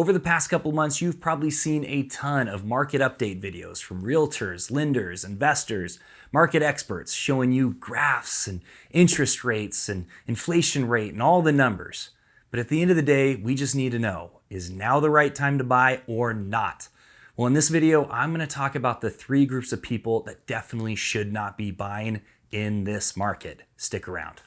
Over the past couple months, you've probably seen a ton of market update videos from realtors, lenders, investors, market experts showing you graphs and interest rates and inflation rate and all the numbers. But at the end of the day, we just need to know, is now the right time to buy or not? Well, in this video, I'm going to talk about the three groups of people that definitely should not be buying in this market. Stick around.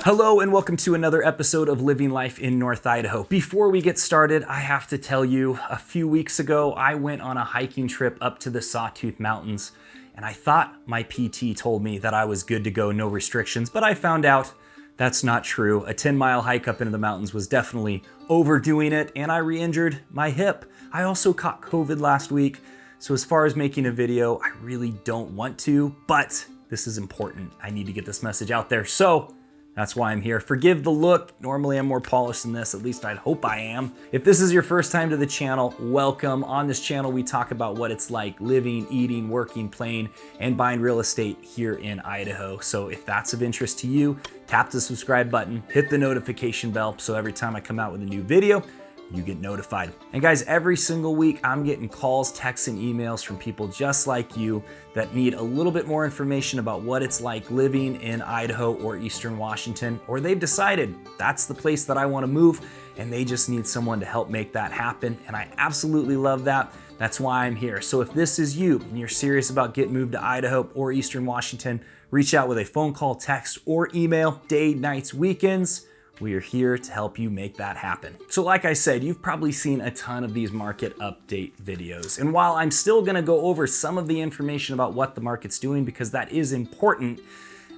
Hello and welcome to another episode of Living Life in North Idaho. Before we get started, I have to tell you, a few weeks ago, I went on a hiking trip up to the Sawtooth Mountains, and I thought my PT told me that I was good to go, no restrictions, but I found out that's not true. A 10-mile hike up into the mountains was definitely overdoing it, and I re-injured my hip. I also caught COVID last week, so as far as making a video, I really don't want to, but this is important. I need to get this message out there, so that's why I'm here. Forgive the look. Normally I'm more polished than this, at least I'd hope I am. If this is your first time to the channel, welcome. On this channel, we talk about what it's like living, eating, working, playing, and buying real estate here in Idaho. So if that's of interest to you, tap the subscribe button, hit the notification bell, so every time I come out with a new video, you get notified. And guys, every single week I'm getting calls, texts, and emails from people just like you that need a little bit more information about what it's like living in Idaho or Eastern Washington, or they've decided that's the place that I want to move and they just need someone to help make that happen. And I absolutely love that. That's why I'm here. So if this is you and you're serious about getting moved to Idaho or Eastern Washington, reach out with a phone call, text, or email, day, nights, weekends. We are here to help you make that happen. So like I said, you've probably seen a ton of these market update videos. And while I'm still gonna go over some of the information about what the market's doing, because that is important,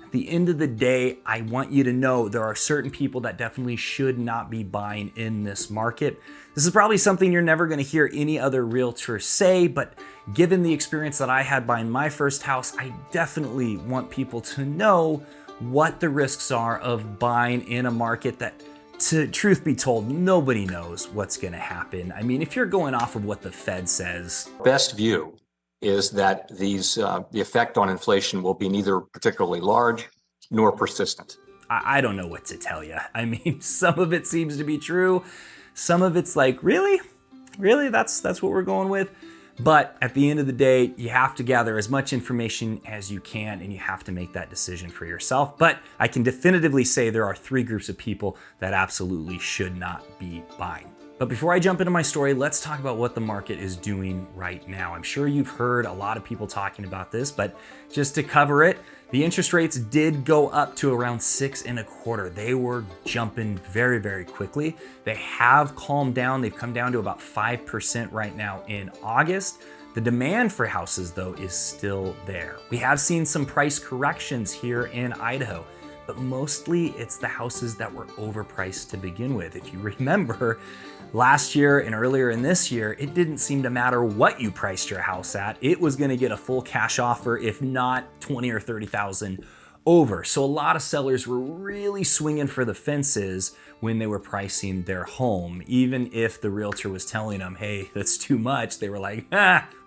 at the end of the day, I want you to know there are certain people that definitely should not be buying in this market. This is probably something you're never gonna hear any other realtor say, but given the experience that I had buying my first house, I definitely want people to know what the risks are of buying in a market that, to truth be told, nobody knows what's going to happen. I mean, if you're going off of what the Fed says, best view is that the effect on inflation will be neither particularly large nor persistent. I don't know what to tell you. I mean, some of it seems to be true. Some of it's like, really? That's what we're going with? But at the end of the day, you have to gather as much information as you can and you have to make that decision for yourself. But I can definitively say there are three groups of people that absolutely should not be buying. But before I jump into my story, let's talk about what the market is doing right now. I'm sure you've heard a lot of people talking about this, but just to cover it, the interest rates did go up to around 6.25. They were jumping very, very quickly. They have calmed down. They've come down to about 5% right now in August. The demand for houses, though, is still there. We have seen some price corrections here in Idaho, but mostly it's the houses that were overpriced to begin with. If you remember, last year and earlier in this year, it didn't seem to matter what you priced your house at. It was gonna get a full cash offer, if not 20 or 30,000 over. So a lot of sellers were really swinging for the fences when they were pricing their home. Even if the realtor was telling them, hey, that's too much, they were like,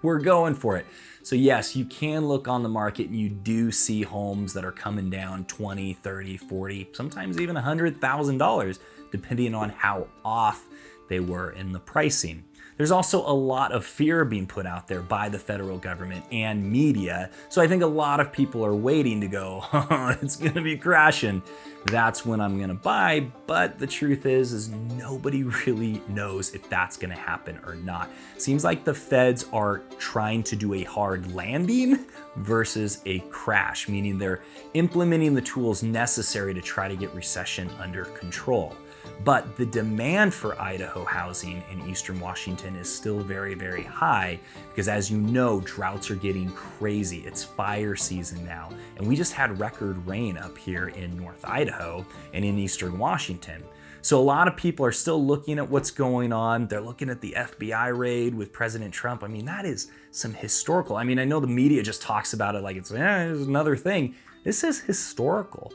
we're going for it. So yes, you can look on the market and you do see homes that are coming down 20, 30, 40, sometimes even $100,000, depending on how off they were in the pricing. There's also a lot of fear being put out there by the federal government and media. So I think a lot of people are waiting to go, it's gonna be crashing. That's when I'm gonna buy. But the truth is nobody really knows if that's gonna happen or not. Seems like the feds are trying to do a hard landing versus a crash, meaning they're implementing the tools necessary to try to get recession under control. But the demand for Idaho housing in Eastern Washington is still very, very high because, as you know, droughts are getting crazy. It's fire season now. And we just had record rain up here in North Idaho and in Eastern Washington. So a lot of people are still looking at what's going on. They're looking at the FBI raid with President Trump. I mean, that is some historical. I mean, I know the media just talks about it like it's another thing. This is historical.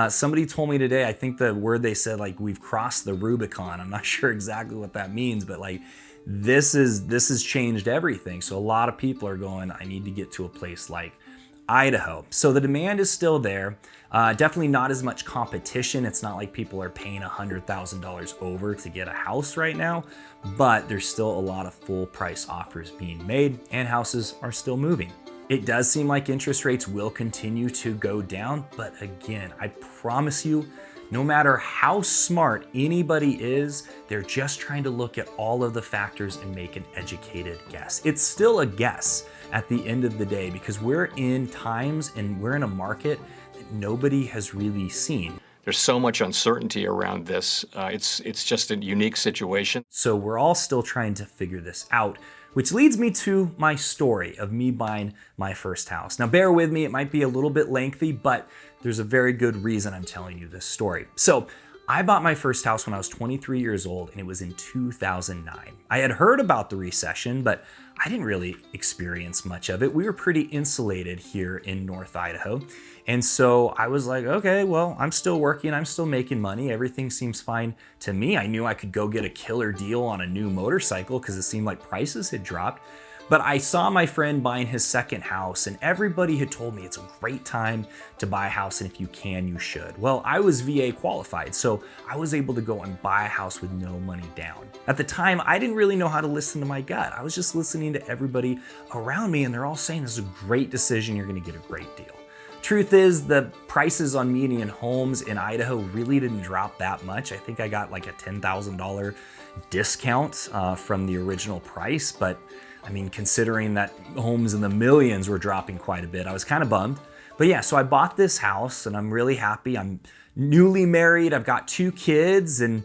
Somebody told me today, I think the word they said, like, we've crossed the Rubicon. I'm not sure exactly what that means, but like, this has changed everything. So a lot of people are going, I need to get to a place like Idaho. So the demand is still there. Definitely not as much competition. It's not like people are paying $100,000 over to get a house right now, but there's still a lot of full price offers being made and houses are still moving. It does seem like interest rates will continue to go down, but again, I promise you, no matter how smart anybody is, they're just trying to look at all of the factors and make an educated guess. It's still a guess at the end of the day because we're in times and we're in a market that nobody has really seen. There's so much uncertainty around this. It's just a unique situation. So we're all still trying to figure this out, which leads me to my story of me buying my first house. Now bear with me, it might be a little bit lengthy, but there's a very good reason I'm telling you this story. So I bought my first house when I was 23 years old and it was in 2009. I had heard about the recession, but I didn't really experience much of it. We were pretty insulated here in North Idaho. And so I was like, okay, well, I'm still working, I'm still making money. Everything seems fine to me. I knew I could go get a killer deal on a new motorcycle because it seemed like prices had dropped. But I saw my friend buying his second house and everybody had told me it's a great time to buy a house and if you can, you should. Well, I was VA qualified, so I was able to go and buy a house with no money down. At the time, I didn't really know how to listen to my gut. I was just listening to everybody around me and they're all saying this is a great decision, you're gonna get a great deal. Truth is, the prices on median homes in Idaho really didn't drop that much. I think I got like a $10,000 discount from the original price, but I mean, considering that homes in the millions were dropping quite a bit, I was kind of bummed. But yeah, so I bought this house and I'm really happy. I'm newly married, I've got 2 kids and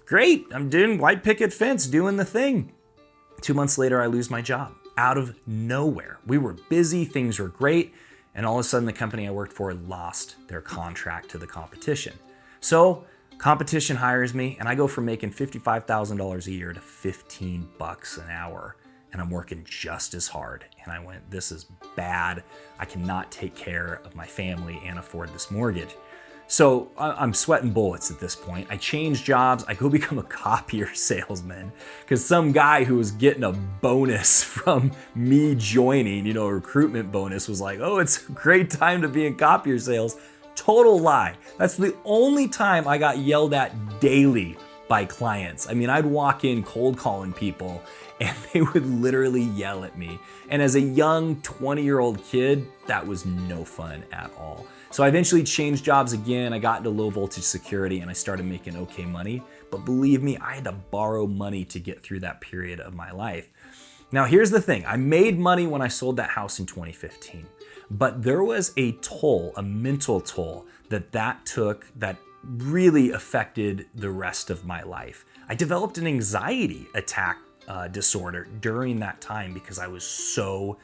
great, I'm doing white picket fence, doing the thing. 2 months later, I lose my job out of nowhere. We were busy, things were great, and all of a sudden the company I worked for lost their contract to the competition. So competition hires me and I go from making $55,000 a year to $15 an hour. And I'm working just as hard. And I went, this is bad. I cannot take care of my family and afford this mortgage. So I'm sweating bullets at this point. I change jobs. I go become a copier salesman because some guy who was getting a bonus from me joining, a recruitment bonus, was like, oh, it's a great time to be in copier sales. Total lie. That's the only time I got yelled at daily by clients. I mean, I'd walk in cold calling people and they would literally yell at me. And as a young 20-year-old kid, that was no fun at all. So I eventually changed jobs again. I got into low voltage security and I started making okay money. But believe me, I had to borrow money to get through that period of my life. Now, here's the thing. I made money when I sold that house in 2015, but there was a toll, a mental toll that took that really affected the rest of my life. I developed an anxiety attack disorder during that time because I was so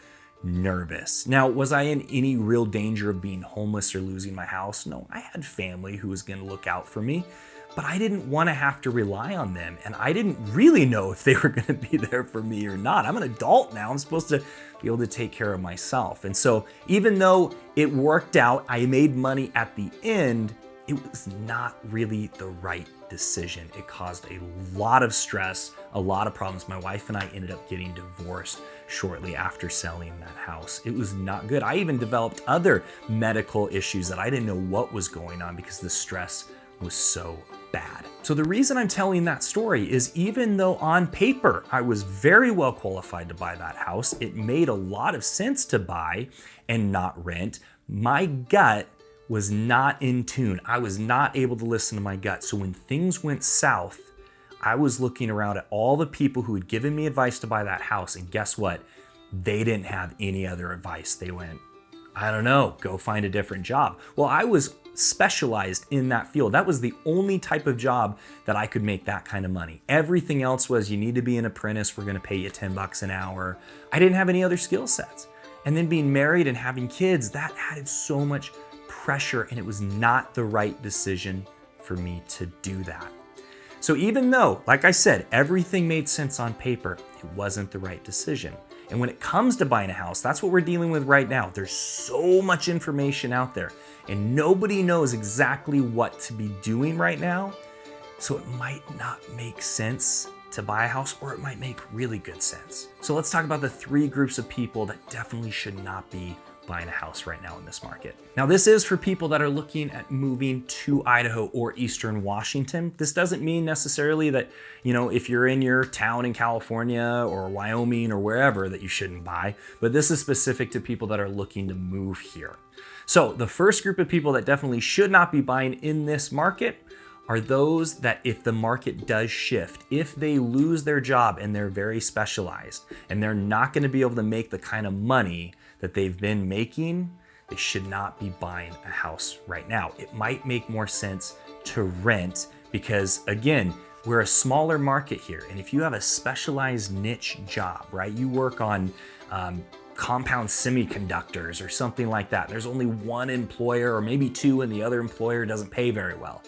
nervous. Now, was I in any real danger of being homeless or losing my house? No, I had family who was going to look out for me, but I didn't want to have to rely on them. And I didn't really know if they were going to be there for me or not. I'm an adult now. I'm supposed to be able to take care of myself. And so even though it worked out, I made money at the end, it was not really the right decision. It caused a lot of stress, a lot of problems. My wife and I ended up getting divorced shortly after selling that house. It was not good. I even developed other medical issues that I didn't know what was going on because the stress was so bad. So the reason I'm telling that story is even though on paper I was very well qualified to buy that house, it made a lot of sense to buy and not rent, my gut was not in tune. I was not able to listen to my gut. So when things went south, I was looking around at all the people who had given me advice to buy that house. And guess what? They didn't have any other advice. They went, I don't know, go find a different job. Well, I was specialized in that field. That was the only type of job that I could make that kind of money. Everything else was, you need to be an apprentice. We're going to pay you $10 an hour. I didn't have any other skill sets. And then being married and having kids, that added so much pressure, and it was not the right decision for me to do that. So even though, like I said, everything made sense on paper, it wasn't the right decision. And when it comes to buying a house, that's what we're dealing with right now. There's so much information out there and nobody knows exactly what to be doing right now. So it might not make sense to buy a house, or it might make really good sense. So let's talk about the three groups of people that definitely should not be buying a house right now in this market. Now, this is for people that are looking at moving to Idaho or Eastern Washington. This doesn't mean necessarily that, if you're in your town in California or Wyoming or wherever, that you shouldn't buy, but this is specific to people that are looking to move here. So the first group of people that definitely should not be buying in this market are those that, if the market does shift, if they lose their job and they're very specialized and they're not going to be able to make the kind of money that they've been making, they should not be buying a house right now. It might make more sense to rent because, again, we're a smaller market here. And if you have a specialized niche job, right, you work on compound semiconductors or something like that, there's only one employer or maybe two and the other employer doesn't pay very well,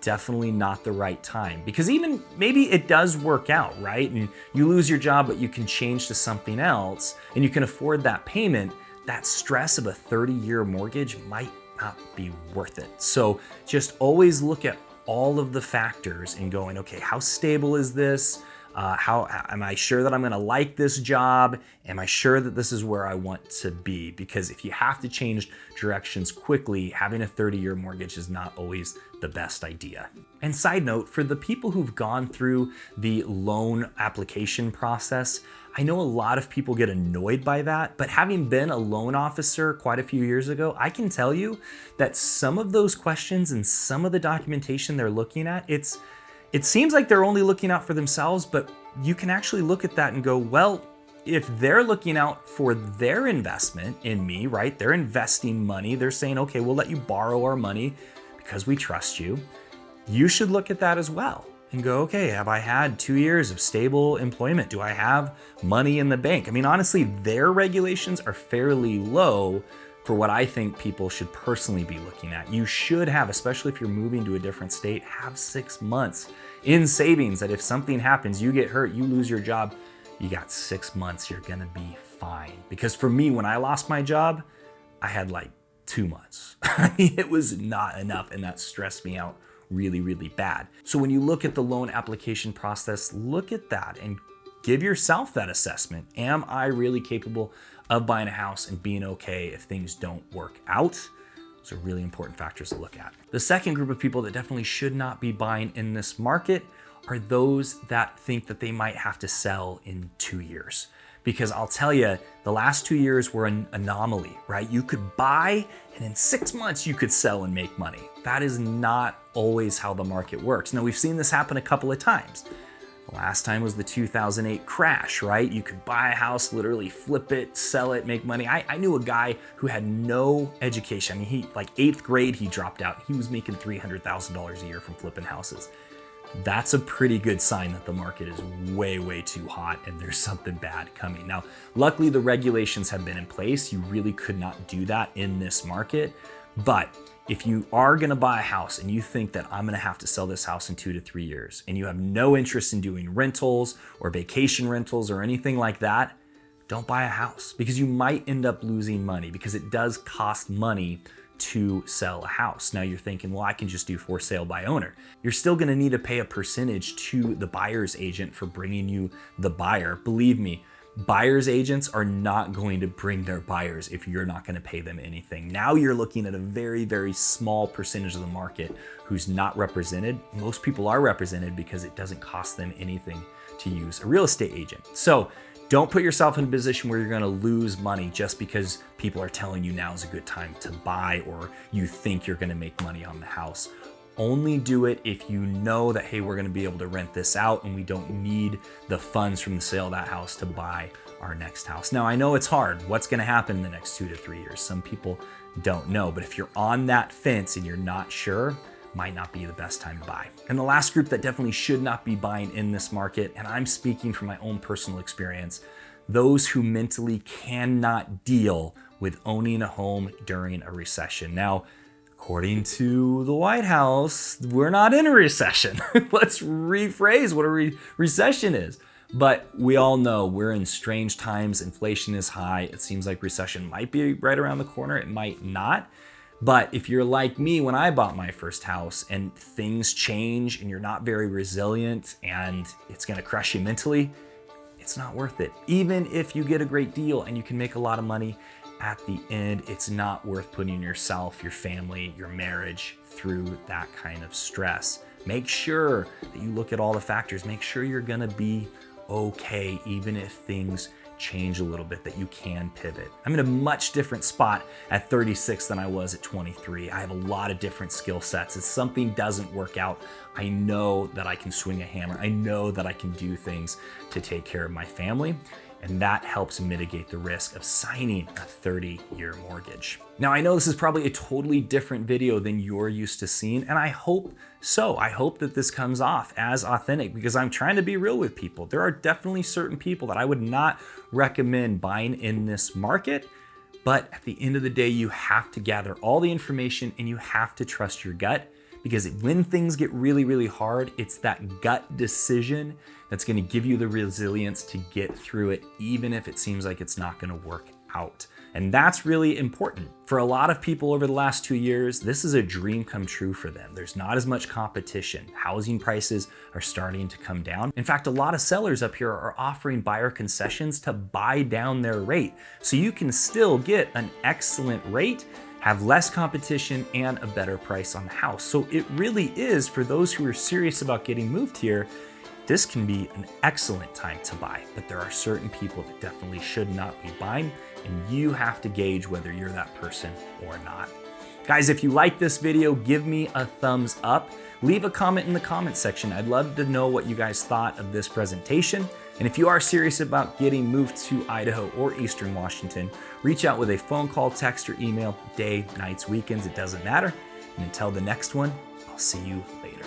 definitely not the right time. Because even maybe it does work out, right? And you lose your job, but you can change to something else and you can afford that payment. That stress of a 30-year mortgage might not be worth it. So just always look at all of the factors and going, okay, how stable is this? How am I sure that I'm going to like this job? Am I sure that this is where I want to be? Because if you have to change directions quickly, having a 30-year mortgage is not always the best idea. And side note, for the people who've gone through the loan application process, I know a lot of people get annoyed by that, but having been a loan officer quite a few years ago, I can tell you that some of those questions and some of the documentation they're looking at, it seems like they're only looking out for themselves, but you can actually look at that and go, well, if they're looking out for their investment in me, right? They're investing money. They're saying, okay, we'll let you borrow our money because we trust you. You should look at that as well and go, okay, have I had 2 years of stable employment? Do I have money in the bank? I mean, honestly, their regulations are fairly low for what I think people should personally be looking at. You should have, especially if you're moving to a different state, have 6 months in savings that if something happens, you get hurt, you lose your job, you got 6 months, you're gonna be fine. Because for me, when I lost my job, I had like 2 months. It was not enough and that stressed me out really, really bad. So when you look at the loan application process, look at that and give yourself that assessment. Am I really capable of buying a house and being okay if things don't work out? Those are really important factors to look at. The second group of people that definitely should not be buying in this market are those that think that they might have to sell in 2 years. Because I'll tell you, the last 2 years were an anomaly, right? You could buy and in 6 months you could sell and make money. That is not always how the market works. Now, we've seen this happen a couple of times. Last time was the 2008 crash, right? You could buy a house, literally flip it, sell it, make money. I knew a guy who had no education. I mean, he, like 8th grade, he dropped out. He was making $300,000 a year from flipping houses. That's a pretty good sign that the market is way, way too hot and there's something bad coming. Now, luckily the regulations have been in place. You really could not do that in this market. But if you are gonna buy a house and you think that I'm gonna have to sell this house in 2 to 3 years and you have no interest in doing rentals or vacation rentals or anything like that, don't buy a house because you might end up losing money because it does cost money to sell a house. Now you're thinking, well, I can just do for sale by owner. You're still gonna need to pay a percentage to the buyer's agent for bringing you the buyer. Believe me, buyer's agents are not going to bring their buyers if you're not going to pay them anything. Now you're looking at a very, very small percentage of the market who's not represented. Most people are represented because it doesn't cost them anything to use a real estate agent. So don't put yourself in a position where you're going to lose money just because people are telling you now is a good time to buy or you think you're going to make money on the house. Only do it if you know that, hey, we're gonna be able to rent this out and we don't need the funds from the sale of that house to buy our next house. Now, I know it's hard. What's gonna happen in the next 2 to 3 years? Some people don't know, but if you're on that fence and you're not sure, might not be the best time to buy. And the last group that definitely should not be buying in this market, and I'm speaking from my own personal experience, those who mentally cannot deal with owning a home during a recession. Now, according to the White House, we're not in a recession. Let's rephrase what a recession is. But we all know we're in strange times. Inflation is high. It seems like recession might be right around the corner. It might not. But if you're like me when I bought my first house and things change and you're not very resilient and it's gonna crush you mentally, it's not worth it. Even if you get a great deal and you can make a lot of money, at the end, it's not worth putting yourself, your family, your marriage through that kind of stress. Make sure that you look at all the factors. Make sure you're gonna be okay, even if things change a little bit, that you can pivot. I'm in a much different spot at 36 than I was at 23. I have a lot of different skill sets. If something doesn't work out, I know that I can swing a hammer. I know that I can do things to take care of my family. And that helps mitigate the risk of signing a 30-year mortgage. Now, I know this is probably a totally different video than you're used to seeing, and I hope so. I hope that this comes off as authentic because I'm trying to be real with people. There are definitely certain people that I would not recommend buying in this market, but at the end of the day, you have to gather all the information and you have to trust your gut, because when things get really, really hard, it's that gut decision that's gonna give you the resilience to get through it, even if it seems like it's not gonna work out. And that's really important. For a lot of people over the last 2 years, this is a dream come true for them. There's not as much competition. Housing prices are starting to come down. In fact, a lot of sellers up here are offering buyer concessions to buy down their rate. So you can still get an excellent rate, have less competition, and a better price on the house. So it really is, for those who are serious about getting moved here, this can be an excellent time to buy. But there are certain people that definitely should not be buying, and you have to gauge whether you're that person or not. Guys, if you like this video, give me a thumbs up. Leave a comment in the comment section. I'd love to know what you guys thought of this presentation. And if you are serious about getting moved to Idaho or Eastern Washington, reach out with a phone call, text, or email, day, nights, weekends, it doesn't matter. And until the next one, I'll see you later.